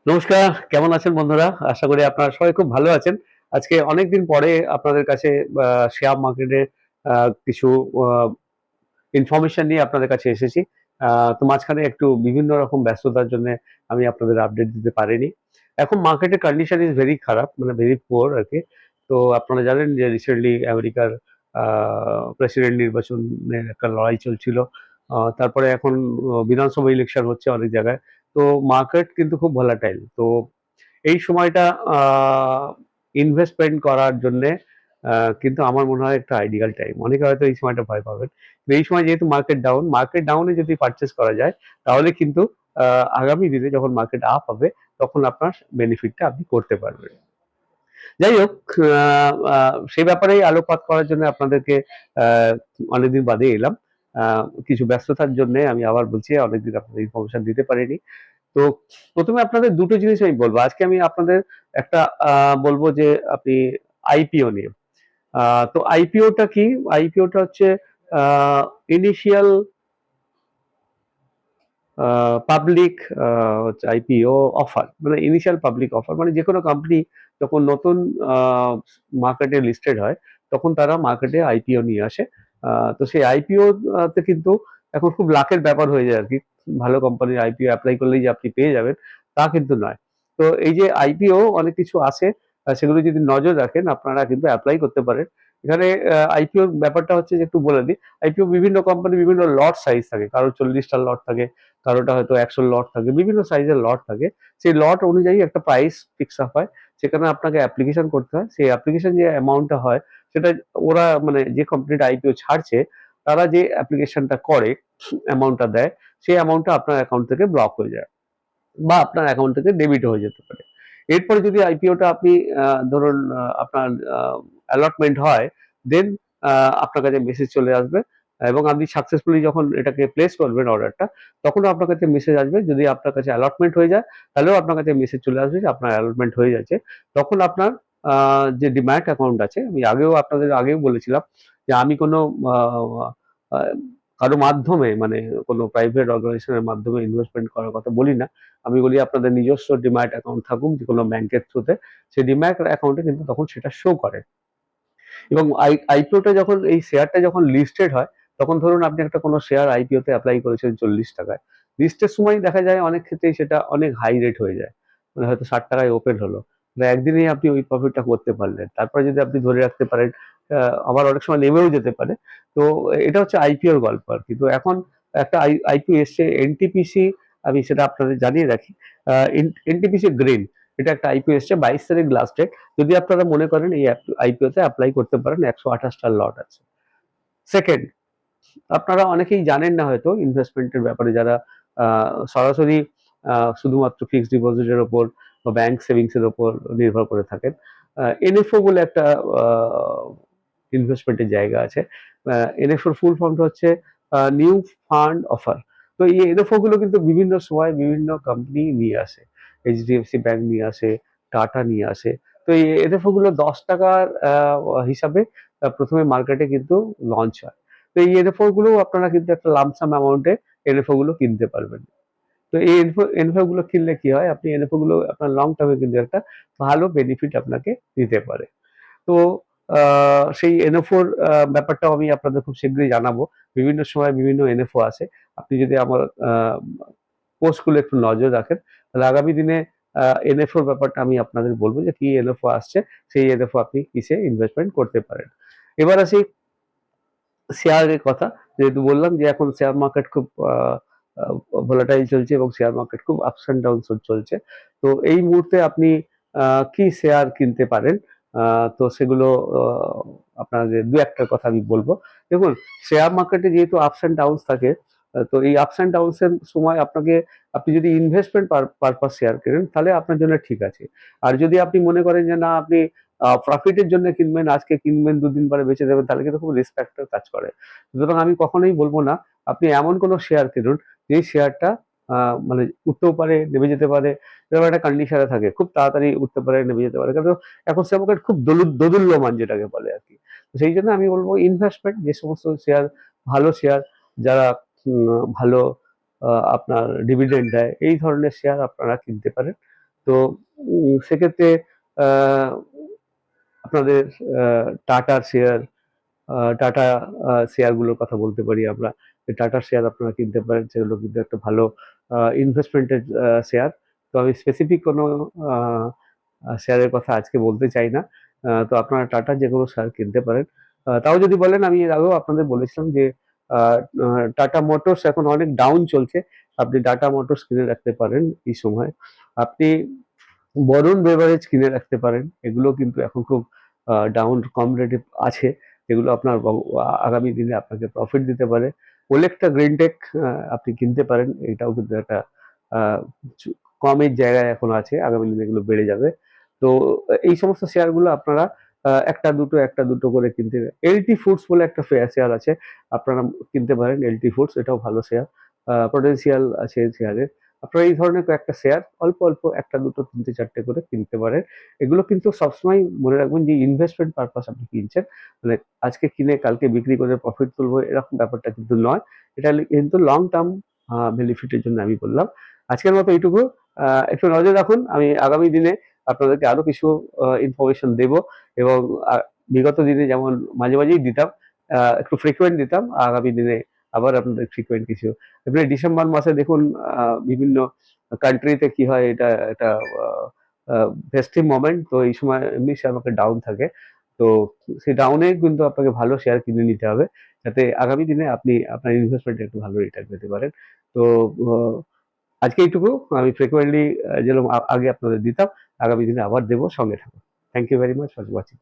নমস্কার, কেমন আছেন বন্ধুরা? আশা করি আপনারা সবাই খুব ভালো আছেন। আজকে অনেকদিন পরে আপনাদের কাছে শেয়ার মার্কেটের আ কিছু আ ইনফরমেশন নিয়ে আপনাদের কাছে এসেছি। আ তো মাঝখানে একটু বিভিন্ন রকম ব্যস্ততার জন্যে আমি আপনাদের আপডেট দিতে পারিনি। এখন মার্কেটের কন্ডিশন ইস ভেরি খারাপ, মানে ভেরি পুয়ার আরকি। তো আপনারা জানেন যে রিসেন্টলি আমেরিকার আ প্রেসিডেন্ট নির্বাচনের একটা লড়াই চলছিল। তারপরে এখন বিধানসভা ইলেকশন হচ্ছে অনেক জায়গায়। তো মার্কেট কিন্তু খুব ভোলাটাইল। তো এই সময়টা আ ইনভেস্টমেন্ট করার জন্যে আ কিন্তু আমার মনে হয় একটা আইডিয়াল টাইম। অনেকে হয়তো এই সময়টা ভয় পাবেন। কিন্তু এই সময় যেহেতু মার্কেট ডাউন এ যদি পারচেজ করা যায় তাহলে কিন্তু আ আগামী দিনে যখন মার্কেট আপ হবে তখন আপনার বেনিফিটটা আপনি করতে পারবেন। যাই হোক, আ আ সেই ব্যাপারেই আলোকপাত করার জন্য আপনাদেরকে আ অনেকদিন বাদে এলাম। আ কিছু ব্যস্ততার জন্যে আমি আবার বলছি অনেকদিন আপনাদের ইনফরমেশন দিতে পারিনি। তো ১ম এ আপনাদের ২ টো জিনিস আমি বলব। আজকে আমি আপনাদের একটা আ বলব যে আপনি আইপিও নিয়ে। আ তো আইপিও টা কি? আইপিও টা হচ্ছে আ ইনিশিয়াল আ পাবলিক আ হচ্ছে আইপিও অফার। মানে ইনিশিয়াল পাবলিক অফার মানে যেকোনো কোম্পানি যখন নতুন আ মার্কেটে লিস্টেড হয়, তখন তারা মার্কেটে আইপিও নিয়ে আসে। আ তো সেই আইপিও তে কিন্তু এখন খুব লাকের ব্যাপার হয়ে যায় আরকি। ভালো কোম্পানির আইপিও এপ্লাই করলেই যে আপনি পেয়ে যাবেন, তা কিন্তু নয়। তো এই যে আইপিও অনেক কিছু আছে, সেগুলো যদি নজর রাখেন আপনারা কিন্তু এপ্লাই করতে পারেন। এখানে আইপিওর ব্যাপারটা হচ্ছে যে একটু বলে দিই। আইপিও বিভিন্ন কোম্পানি বিভিন্ন লট সাইজ থাকে। কারো ৪০ টা লট থাকে, কারোটা হয়তো ১০০ লট থাকে, বিভিন্ন সাইজের লট থাকে। সেই লট অনুযায়ী একটা প্রাইস ফিক্স আপ হয়। সেখানে আপনাকে অ্যাপ্লিকেশন করতে হয়। সেই অ্যাপ্লিকেশন যে অ্যামাউন্টটা হয় সেটা ওরা মানে যে কোম্পানিটা আইপিও ছাড়ছে তারা যে অ্যাপ্লিকেশনটা করে, অ্যামাউন্টটা দেয়, সেই অ্যামাউন্টটা আপনার অ্যাকাউন্ট থেকে ব্লক হয়ে যায় বা আপনার অ্যাকাউন্ট থেকে ডেবিট হয়ে যেতে পারে। এরপরে যদি আইপিওটা আপনি ধরুন আপনার আ অ্যালটমেন্ট হয়, দেন আ আপনার কাছে মেসেজ চলে আসবে এবং আপনি সাকসেসফুলি যখন এটাকে প্লেস করবেন অর্ডারটা, তখনও আপনার কাছে মেসেজ আসবে। যদি আপনার কাছে অ্যালটমেন্ট হয়ে যায়, তাহলেও আপনার কাছে মেসেজ চলে আসবে যে আপনার অ্যালটমেন্ট হয়ে গেছে। তখন আপনার আ যে ডিম্যাট অ্যাকাউন্ট আছে, আমি আপনাদের আগেও বলেছিলাম যে আমি কোনো আ আ কারো মাধ্যমে মানে কোনো প্রাইভেট অর্গানাইজেশন এর মাধ্যমে ইনভেস্টমেন্ট করার কথা বলি না। আমি বলি আপনাদের নিজস্ব ডিম্যাট অ্যাকাউন্ট থাকুক যেকোনো ব্যাংকের থ্রুতে। সেই ডিম্যাট অ্যাকাউন্টে কিন্তু তখন সেটা শো করে। এবং আইপিওটা যখন এই শেয়ারটা যখন লিস্টেড হয়, তখন ধরুন আপনি একটা কোনো শেয়ার আইপিওতে এপ্লাই করেছেন ৳৪০ য়। লিস্টের সময় দেখা যায় অনেক ক্ষেত্রেই সেটা অনেক হাই রেট হয়ে যায়। মানে হয়তো ৳৬০ য় ওপেন হলো। মানে একদিনেই আপনি ওই প্রফিটটা করতে পারলেন। তারপরে যদি আপনি ধরে রাখতে পারেন, আ আবার অনেক সময় নেমেও যেতে পারে। তো এটা হচ্ছে আইপিওর গল্প আরকি। তো এখন একটা আইপিও এসছে এনটিপিসি, আমি সেটা আপনাদের জানিয়ে রাখি। আ এনটিপিসি গ্রিন, এটা একটা আইপিও এসছে ২২ তারিখ লাস্ট ডেট। যদি আপনারা মনে করেন এই আইপিও তে এপ্লাই করতে পারেন, ১২৮ টা লট আছে। সেকেন্ড, আপনারা অনেকেই জানেন না হয়তো ইনভেস্টমেন্ট এর ব্যাপারে যারা আ সরাসরি শুধুমাত্র ফিক্সড ডিপোজিট এর উপর বা ব্যাংক সেভিংস এর উপর নির্ভর করে থাকেন। এনএফও বলে একটা আ ইনভেস্টমেন্ট এর জায়গা আছে। আ এনএফও এর ফুল ফর্ম টা হচ্ছে নিউ ফান্ড অফার। তো এই এনএফও গুলো কিন্তু বিভিন্ন সময় বিভিন্ন কোম্পানি নিয়ে আসে। এইচডিএফসি ব্যাংক নিয়ে আসে, টাটা নিয়ে আসে। তো এই এনএফও গুলো ৳১০ র হিসাবে ১ম এ মার্কেটে কিন্তু লঞ্চ হয়। তো এই এনএফও গুলো আপনারা কিন্তু একটা লামসাম অ্যামাউন্ট এ এনএফও গুলো কিনতে পারবেন। তো এই এনএফও গুলো কিনলে কি হয়? আপনি এনএফও গুলো আপনার লং টার্ম এ কিন্তু একটা ভালো বেনিফিট আপনাকে দিতে পারে। তো আ সেই এনএফওর ব্যাপারটাও আমি আপনাদের খুব শীঘ্রই জানাবো। বিভিন্ন সময় বিভিন্ন এনএফও আসে। আপনি যদি আমার আ পোস্ট গুলো একটু নজর রাখেন, তাহলে আগামী দিনে এনএফওর ব্যাপারটা আমি আপনাদের বলব যে কি এনএফও আসছে, সেই এনএফও আপনি কিসে ইনভেস্টমেন্ট করতে পারেন। এবার আসি শেয়ারের কথা। যেহেতু বললাম যে এখন শেয়ার মার্কেট খুব আ আ ভোলাটাইল চলছে এবং শেয়ার মার্কেট খুব আপস অ্যান্ড ডাউনস চলছে। তো এই মুহূর্তে আপনি আ কি শেয়ার কিনতে পারেন? আ তো সেগুলো আ আপনাদের ২-১ টার কথা আমি বলব। দেখুন, শেয়ার মার্কেটে যেহেতু আপস অ্যান্ড ডাউনস থাকে, তো এই আপস অ্যান্ড ডাউনস এর সময় আপনি যদি ইনভেস্টমেন্ট পারপাস শেয়ার কেনেন তাহলে আপনার জন্য ঠিক আছে। আর যদি আপনি মনে করেন যে না আপনি প্রফিট এর জন্য কিনবেন, আজকে কিনবেন ২ দিন পরে বেচে দেবেন, তাহলে কিন্তু খুব রিস্ক ফ্যাক্টর কাজ করে। সুতরাং আমি কখনোই বলব না আপনি এমন কোন শেয়ার কিনুন যেই শেয়ারটা আ মানে উঠতেও পারে, নেমে যেতে পারে। এরকম একটা কন্ডিশন এ থাকে। খুব তাড়াতাড়ি উঠতে পারে, নেমে যেতে পারে। কিন্তু এখন শেয়ার মার্কেট খুব দোদুল্যমান যেটাকে বলে আরকি। তো সেইজন্য আমি বলব ইনভেস্টমেন্ট যে সমস্ত শেয়ার, ভালো শেয়ার যারা ভালো আপনার ডিভিডেন্ড দেয়, এই ধরনের শেয়ার আপনারা কিনতে পারেন। তো সেক্ষেত্রে আহ, আপনাদের টাটার শেয়ার, টাটা শেয়ারগুলোর কথা বলতে পারি আমরা। টাটার শেয়ার আপনারা কিনতে পারেন, সেগুলো কিন্তু একটা ভালো ইনভেস্টমেন্টের শেয়ার। তো আমি স্পেসিফিক কোনো শেয়ারের কথা আজকে বলতে চাই না। তো আপনারা টাটার যে কোনো শেয়ার কিনতে পারেন। তাও যদি বলেন, আমি এর আগেও আপনাদের বলেছিলাম যে টাটা মোটরস এখন অনেক ডাউন চলছে, আপনি টাটা মোটরস কিনে রাখতে পারেন এই সময়। আপনি বরুণ বেভারেজ কিনে রাখতে পারেন, এগুলো কিন্তু এখন খুব ডাউন কম রেটে আছে, যেগুলো আপনার আগামী দিনে আপনাকে প্রফিট দিতে পারে। ওলেক্টা গ্রিনটেক আপনি কিনতে পারেন, এটাও কিন্তু একটা আহ, কমের জায়গায় এখন আছে, আগামী দিনে এগুলো বেড়ে যাবে। তো এই সমস্ত শেয়ারগুলো আপনারা একটা দুটো করে কিনতে। এলটি ফুডস বলে একটা শেয়ার আছে, আপনারা কিনতে পারেন এলটি ফুডস, এটাও ভালো শেয়ার, পটেনশিয়াল আছে শেয়ারের। আপনারা এই ধরনের কয়েকটা শেয়ার অল্প অল্প একটা দুটো তিনটে চারটে করে কিনতে পারেন। এগুলো কিন্তু সবসময় মনে রাখবেন যে ইনভেস্টমেন্ট পারপাস আপনি কিনছেন, মানে আজকে কিনে কালকে বিক্রি করে প্রফিট তুলবো এরকম ব্যাপারটা কিন্তু নয়। এটা কিন্তু লং টার্ম বেনিফিটের জন্য আমি বললাম। আজকের মতো এইটুকু। একটু নজর রাখুন, আমি আগামী দিনে আপনাদেরকে আরো কিছু ইনফরমেশন দেব, এবং বিগত দিনে যেমন মাঝে মাঝেই দিতাম, একটু ফ্রিকুয়েন্ট দিতাম, আগামী দিনে আবার আপনাদের ফ্রিকুয়েন্ট কিছু। এবারে ডিসেম্বর মাসে দেখুন বিভিন্ন কান্ট্রিতে কি হয়, এটা এটা ফেস্টিভ মোমেন্ট, তো এই সময় এমনি শেয়ার মার্কেট ডাউন থাকে। তো সেই ডাউনে কিন্তু আপনাকে ভালো শেয়ার কিনে নিতে হবে, যাতে আগামী দিনে আপনি আপনার ইনভেস্টমেন্টে একটু ভালো রিটার্ন পেতে পারেন। তো আহ, আজকে এইটুকু। আমি ফ্রিকুয়েন্টলি যেরকম আগে আপনাদের দিতাম, আগামী দিনে আবার দেবো, সঙ্গে থাকুন। Thank you very much for watching.